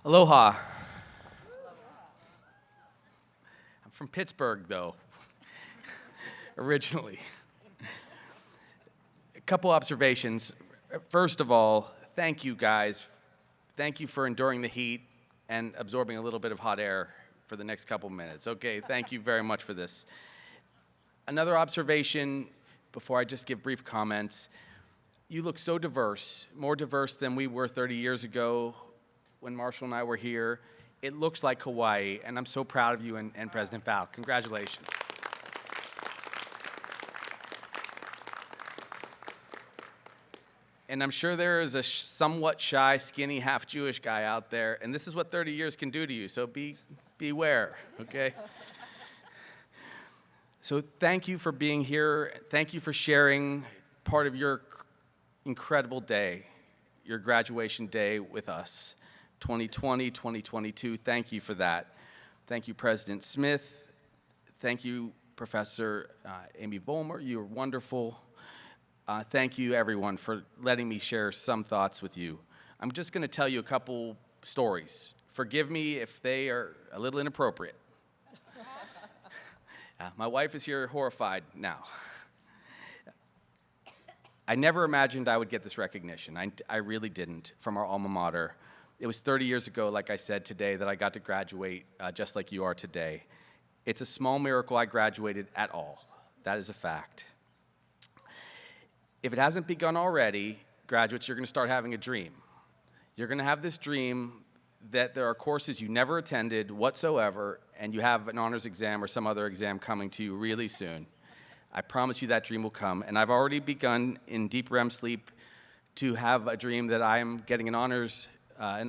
Aloha. I'm from Pittsburgh, though, originally. A couple observations. First of all, thank you guys. Thank you for enduring the heat and absorbing a little bit of hot air for the next couple minutes. Okay, thank you very much for this. Another observation before I just give brief comments. You look so diverse, more diverse than we were 30 years ago when Marshall and I were here. It looks like Hawaii, and I'm so proud of you and President Val. Congratulations. And I'm sure there is a somewhat shy, skinny, half-Jewish guy out there, and this is what 30 years can do to you, so beware, okay? So thank you for being here. Thank you for sharing part of your incredible day, your graduation day with us. 2020, 2022, thank you for that. Thank you, President Smith. Thank you, Professor Amy Vollmer. You were wonderful. Thank you, everyone, for letting me share some thoughts with you. I'm just going to tell you a couple stories. Forgive me if they are a little inappropriate. My wife is here horrified now. I never imagined I would get this recognition. I really didn't, from our alma mater. It was 30 years ago, like I said today, that I got to graduate just like you are today. It's a small miracle I graduated at all. That is a fact. If it hasn't begun already, graduates, you're going to start having a dream. You're going to have this dream that there are courses you never attended whatsoever, and you have an honors exam or some other exam coming to you really soon. I promise you that dream will come. And I've already begun in deep REM sleep to have a dream that I am getting an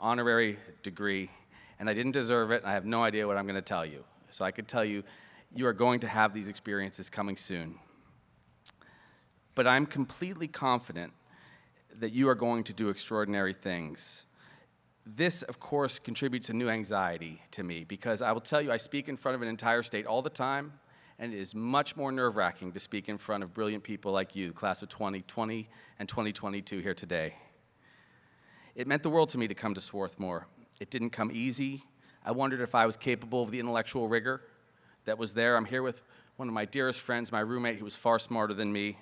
honorary degree, and I didn't deserve it, and I have no idea what I'm going to tell you. So I could tell you, you are going to have these experiences coming soon. But I'm completely confident that you are going to do extraordinary things. This, of course, contributes a new anxiety to me, because I will tell you, I speak in front of an entire state all the time, and it is much more nerve-wracking to speak in front of brilliant people like you, the class of 2020 and 2022 here today. It meant the world to me to come to Swarthmore. It didn't come easy. I wondered if I was capable of the intellectual rigor that was there. I'm here with one of my dearest friends, my roommate, who was far smarter than me.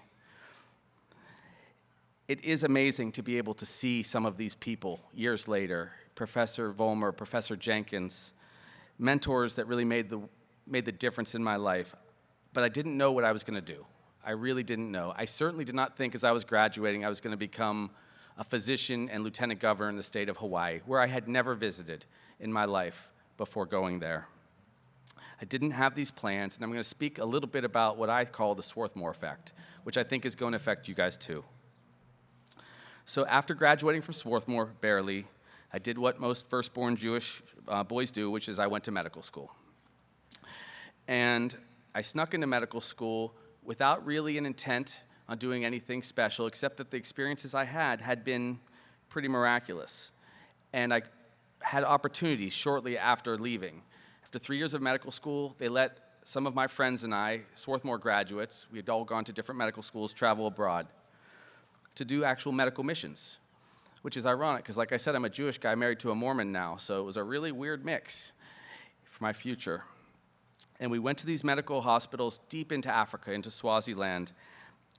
It is amazing to be able to see some of these people years later, Professor Vollmer, Professor Jenkins, mentors that really made the difference in my life. But I didn't know what I was going to do. I really didn't know. I certainly did not think as I was graduating I was going to become a physician and lieutenant governor in the state of Hawaii, where I had never visited in my life before going there. I didn't have these plans, and I'm going to speak a little bit about what I call the Swarthmore effect, which I think is going to affect you guys too. So after graduating from Swarthmore, barely, I did what most firstborn Jewish boys do, which is I went to medical school. And I snuck into medical school without really an intent on doing anything special, except that the experiences I had been pretty miraculous. And I had opportunities shortly after leaving. After 3 years of medical school, they let some of my friends and I, Swarthmore graduates, we had all gone to different medical schools, travel abroad, to do actual medical missions, which is ironic, because like I said, I'm a Jewish guy married to a Mormon now, so it was a really weird mix for my future. And we went to these medical hospitals deep into Africa, into Swaziland,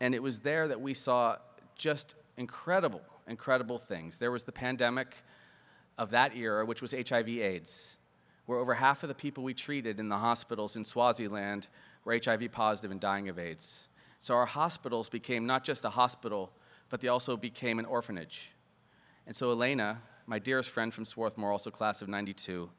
and it was there that we saw just incredible, incredible things. There was the pandemic of that era, which was HIV/AIDS, where over half of the people we treated in the hospitals in Swaziland were HIV positive and dying of AIDS. So our hospitals became not just a hospital, but they also became an orphanage. And so Elena, my dearest friend from Swarthmore, also class of '92,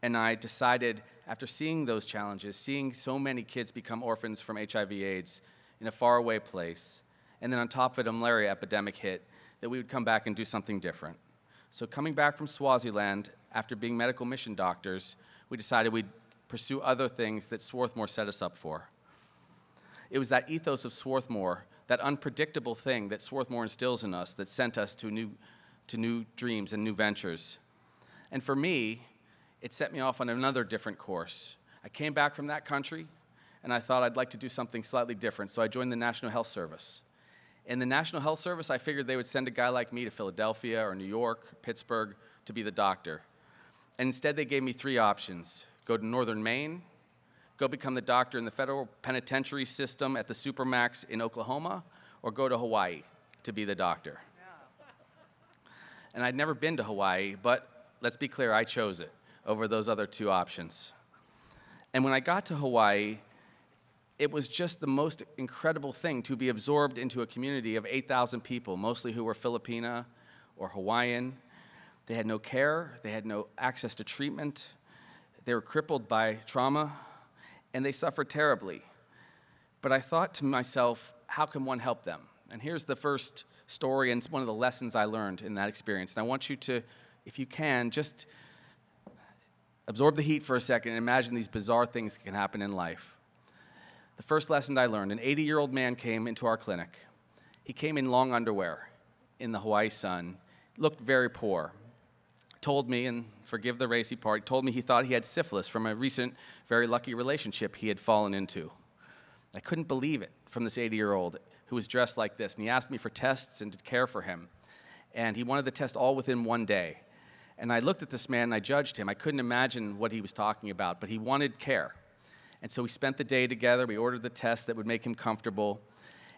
and I decided, after seeing those challenges, seeing so many kids become orphans from HIV/AIDS in a faraway place, and then on top of it, a malaria epidemic hit, that we would come back and do something different. So coming back from Swaziland, after being medical mission doctors, we decided we'd pursue other things that Swarthmore set us up for. It was that ethos of Swarthmore, that unpredictable thing that Swarthmore instills in us, that sent us to new dreams and new ventures. And for me, it set me off on another different course. I came back from that country, and I thought I'd like to do something slightly different, so I joined the National Health Service. In the National Health Service, I figured they would send a guy like me to Philadelphia or New York, Pittsburgh, to be the doctor. And instead, they gave me 3 options. Go to Northern Maine, go become the doctor in the federal penitentiary system at the Supermax in Oklahoma, or go to Hawaii to be the doctor. And I'd never been to Hawaii, but let's be clear, I chose it over those other 2 options. And when I got to Hawaii, it was just the most incredible thing to be absorbed into a community of 8,000 people, mostly who were Filipina or Hawaiian. They had no care, they had no access to treatment, they were crippled by trauma, and they suffered terribly. But I thought to myself, how can one help them? And here's the first story and one of the lessons I learned in that experience. And I want you to, if you can, just absorb the heat for a second and imagine these bizarre things that can happen in life. The first lesson I learned, an 80-year-old man came into our clinic. He came in long underwear in the Hawaii sun, looked very poor, told me, and forgive the racy part, told me he thought he had syphilis from a recent, very lucky relationship he had fallen into. I couldn't believe it from this 80-year-old who was dressed like this, and he asked me for tests and to care for him. And he wanted the test all within 1 day. And I looked at this man and I judged him. I couldn't imagine what he was talking about, but he wanted care. And so we spent the day together, we ordered the test that would make him comfortable,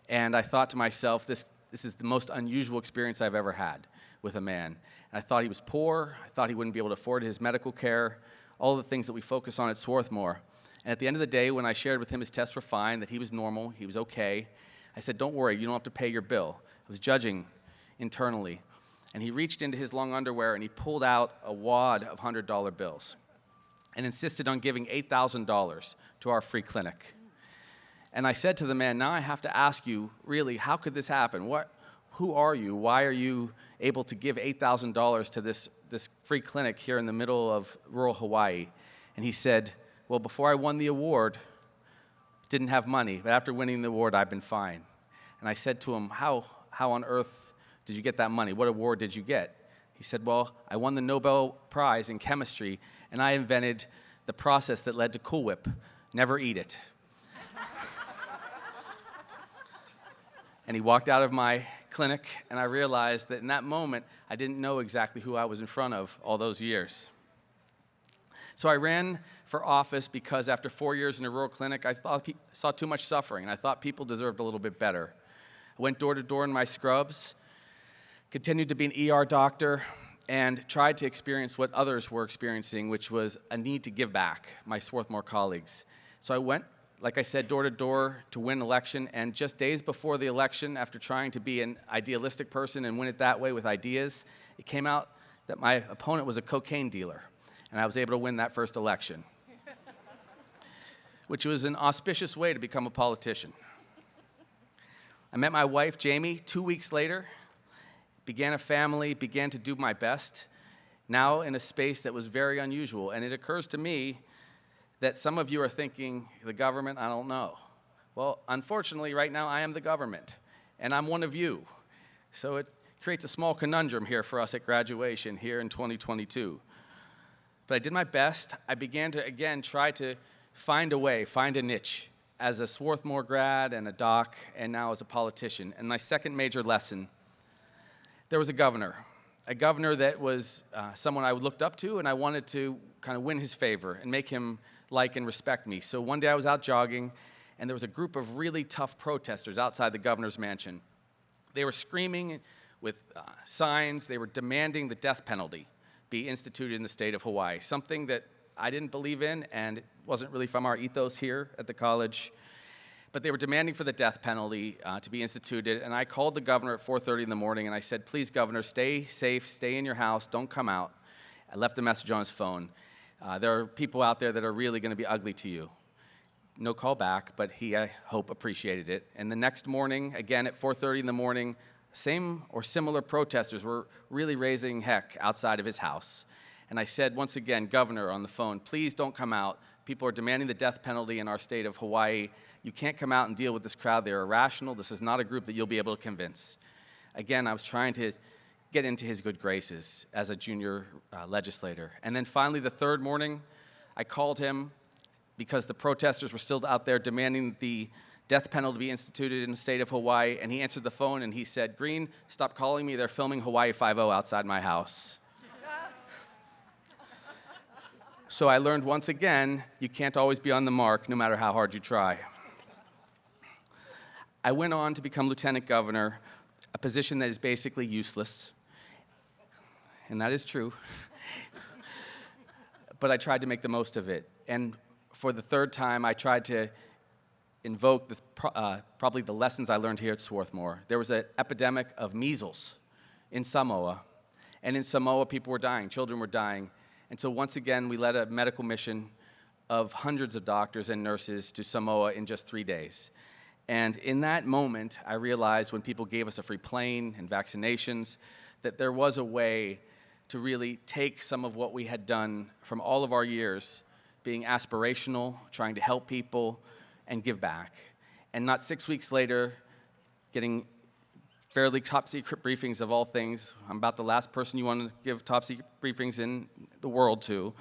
and I thought to myself, this is the most unusual experience I've ever had with a man. And I thought he was poor, I thought he wouldn't be able to afford his medical care, all the things that we focus on at Swarthmore. And at the end of the day, when I shared with him his tests were fine, that he was normal, he was okay, I said, don't worry, you don't have to pay your bill. I was judging internally. And he reached into his long underwear and he pulled out a wad of $100 bills and insisted on giving $8,000 to our free clinic. And I said to the man, now I have to ask you, really, how could this happen? Who are you? Why are you able to give $8,000 to this free clinic here in the middle of rural Hawaii? And he said, well, before I won the award, didn't have money, but after winning the award, I've been fine. And I said to him, how on earth did you get that money? What award did you get? He said, well, I won the Nobel Prize in chemistry, and I invented the process that led to Cool Whip. Never eat it. And he walked out of my clinic, and I realized that in that moment, I didn't know exactly who I was in front of all those years. So I ran for office because after 4 years in a rural clinic, I saw too much suffering, and I thought people deserved a little bit better. I went door to door in my scrubs, continued to be an ER doctor, and tried to experience what others were experiencing, which was a need to give back, my Swarthmore colleagues. So I went, like I said, door to door to win an election, and just days before the election, after trying to be an idealistic person and win it that way with ideas, it came out that my opponent was a cocaine dealer, and I was able to win that first election, which was an auspicious way to become a politician. I met my wife, Jamie, 2 weeks later, began a family, began to do my best, now in a space that was very unusual. And it occurs to me that some of you are thinking, the government, I don't know. Well, unfortunately, right now, I am the government, and I'm one of you. So it creates a small conundrum here for us at graduation here in 2022. But I did my best. I began to, again, try to find a way, find a niche as a Swarthmore grad and a doc, and now as a politician. And my second major lesson, there was a governor that was someone I looked up to, and I wanted to kind of win his favor and make him like and respect me. So one day I was out jogging, and there was a group of really tough protesters outside the governor's mansion. They were screaming with signs. They were demanding the death penalty be instituted in the state of Hawaii, something that I didn't believe in, and it wasn't really from our ethos here at the college. But they were demanding for the death penalty to be instituted, and I called the governor at 4:30 in the morning, and I said, please, governor, stay safe, stay in your house, don't come out. I left a message on his phone. There are people out there that are really going to be ugly to you. No call back, but he, I hope, appreciated it. And the next morning, again at 4:30 in the morning, same or similar protesters were really raising heck outside of his house. And I said, once again, governor, on the phone, please don't come out. People are demanding the death penalty in our state of Hawaii. You can't come out and deal with this crowd. They're irrational. This is not a group that you'll be able to convince. Again, I was trying to get into his good graces as a junior legislator. And then finally, the third morning, I called him because the protesters were still out there demanding the death penalty be instituted in the state of Hawaii, and he answered the phone and he said, "Green, stop calling me, they're filming Hawaii Five-0 outside my house." So I learned once again, you can't always be on the mark, no matter how hard you try. I went on to become lieutenant governor, a position that is basically useless, and that is true. But I tried to make the most of it. And for the third time, I tried to invoke probably the lessons I learned here at Swarthmore. There was an epidemic of measles in Samoa, and in Samoa, people were dying, children were dying. And so once again, we led a medical mission of hundreds of doctors and nurses to Samoa in just 3 days. And in that moment, I realized when people gave us a free plane and vaccinations, that there was a way to really take some of what we had done from all of our years, being aspirational, trying to help people, and give back. And not 6 weeks later, getting fairly top-secret briefings of all things. I'm about the last person you want to give top-secret briefings in the world to.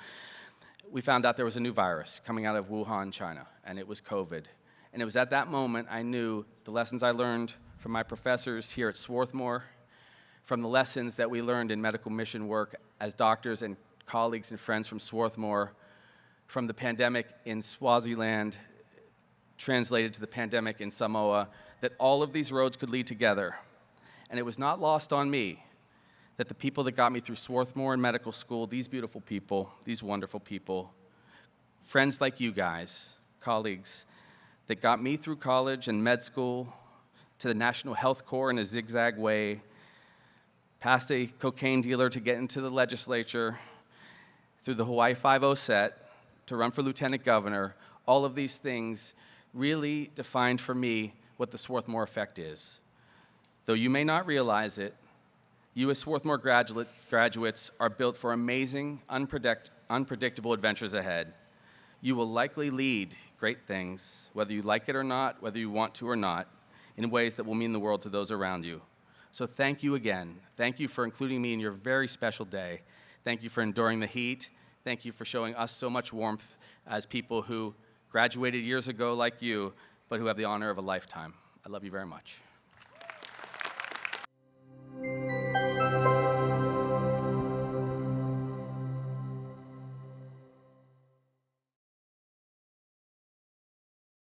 We found out there was a new virus coming out of Wuhan, China, and it was COVID. And it was at that moment I knew the lessons I learned from my professors here at Swarthmore, from the lessons that we learned in medical mission work as doctors and colleagues and friends from Swarthmore, from the pandemic in Swaziland, translated to the pandemic in Samoa, that all of these roads could lead together. And it was not lost on me that the people that got me through Swarthmore and medical school, these beautiful people, these wonderful people, friends like you guys, colleagues, that got me through college and med school, to the National Health Corps in a zigzag way, past a cocaine dealer to get into the legislature, through the Hawaii Five-0 set, to run for lieutenant governor. All of these things really defined for me what the Swarthmore effect is. Though you may not realize it, you as Swarthmore graduates are built for amazing, unpredictable adventures ahead. You will likely lead great things, whether you like it or not, whether you want to or not, in ways that will mean the world to those around you. So thank you again. Thank you for including me in your very special day. Thank you for enduring the heat. Thank you for showing us so much warmth as people who graduated years ago like you, but who have the honor of a lifetime. I love you very much.